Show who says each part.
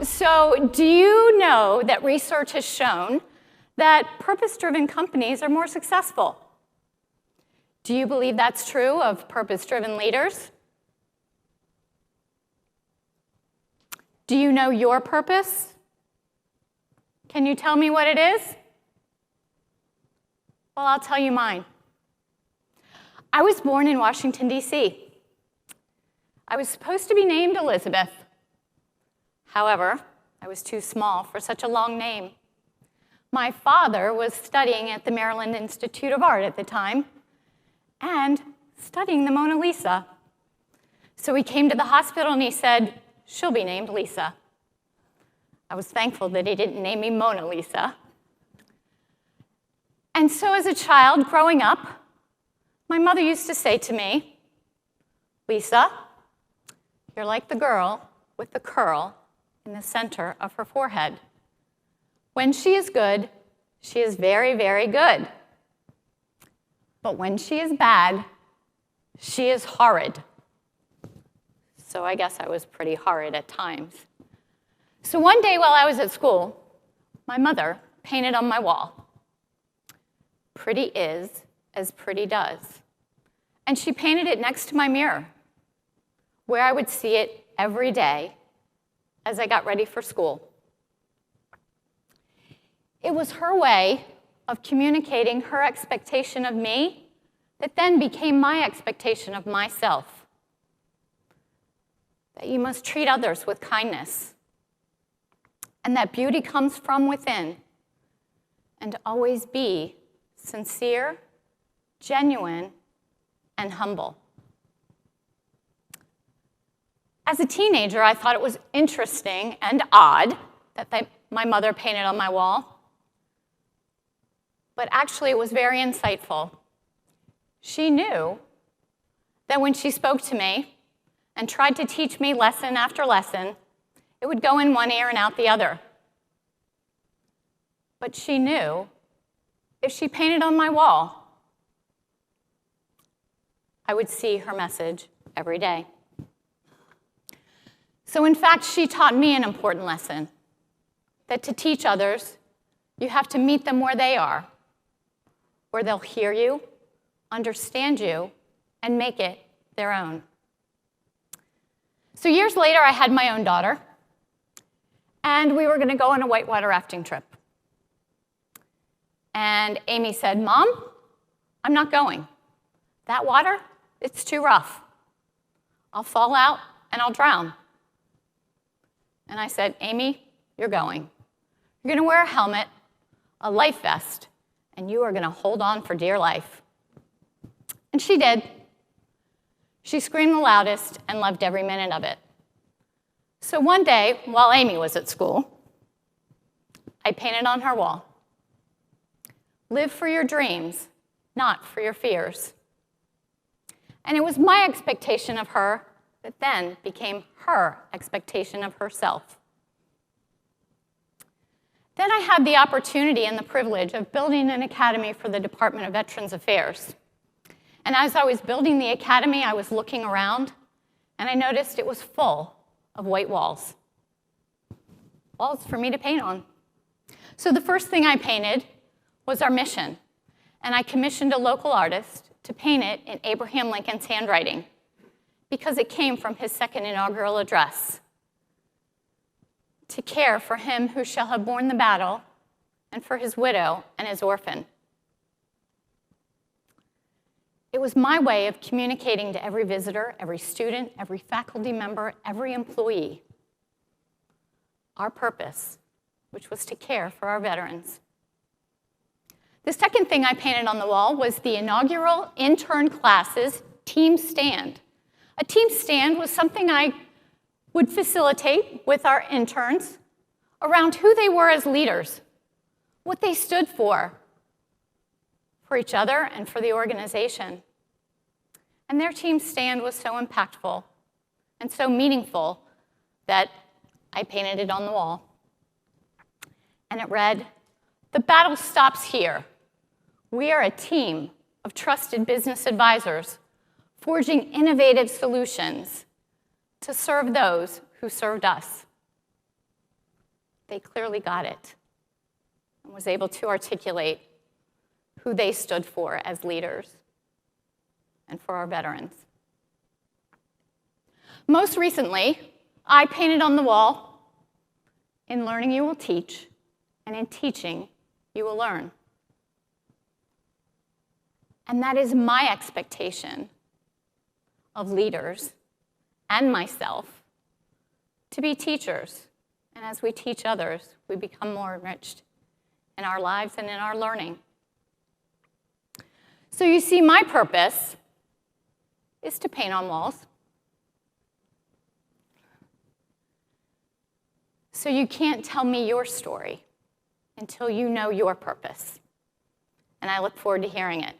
Speaker 1: So do you know that research has shown that purpose-driven companies are more successful? Do you believe that's true of purpose-driven leaders? Do you know your purpose? Can you tell me what it is? Well, I'll tell you mine. I was born in Washington, D.C. I was supposed to be named Elizabeth. However, I was too small for such a long name. My father was studying at the Maryland Institute of Art at the time and studying the Mona Lisa. So he came to the hospital and he said, "She'll be named Lisa." I was thankful that he didn't name me Mona Lisa. And so as a child growing up, my mother used to say to me, "Lisa, you're like the girl with the curl in the center of her forehead. When she is good, she is very, very good. But when she is bad, she is horrid." So I guess I was pretty horrid at times. So one day while I was at school, my mother painted on my wall, "Pretty is as pretty does." And she painted it next to my mirror, where I would see it every day as I got ready for school. It was her way of communicating her expectation of me that then became my expectation of myself. That you must treat others with kindness, and that beauty comes from within, and always be sincere, genuine, and humble. As a teenager, I thought it was interesting and odd that my mother painted on my wall. But actually, it was very insightful. She knew that when she spoke to me and tried to teach me lesson after lesson, it would go in one ear and out the other. But she knew if she painted on my wall, I would see her message every day. So in fact, she taught me an important lesson, that to teach others, you have to meet them where they are, where they'll hear you, understand you, and make it their own. So years later, I had my own daughter, and we were going to go on a whitewater rafting trip. And Amy said, "Mom, I'm not going. That water, it's too rough. I'll fall out and I'll drown." And I said, "Amy, you're going. You're going to wear a helmet, a life vest, and you are going to hold on for dear life." And she did. She screamed the loudest and loved every minute of it. So one day, while Amy was at school, I painted on her wall, "Live for your dreams, not for your fears." And it was my expectation of her that then became her expectation of herself. Then I had the opportunity and the privilege of building an academy for the Department of Veterans Affairs. And as I was building the academy, I was looking around, and I noticed it was full of white walls. Walls for me to paint on. So the first thing I painted was our mission, and I commissioned a local artist to paint it in Abraham Lincoln's handwriting, because it came from his second inaugural address. "To care for him who shall have borne the battle, and for his widow and his orphan." It was my way of communicating to every visitor, every student, every faculty member, every employee, our purpose, which was to care for our veterans. The second thing I painted on the wall was the inaugural intern class's team stand. A team stand was something I would facilitate with our interns around who they were as leaders, what they stood for each other and for the organization. And their team stand was so impactful and so meaningful that I painted it on the wall. And it read, "The battle stops here. We are a team of trusted business advisors forging innovative solutions to serve those who served us." they clearly got it and was able to articulate who they stood for as leaders and for our veterans. Most recently, I painted on the wall, "In learning you will teach, and in teaching you will learn." And that is my expectation of leaders and myself, to be teachers. And as we teach others, we become more enriched in our lives and in our learning. So you see, my purpose is to paint on walls. So you can't tell me your story until you know your purpose. And I look forward to hearing it.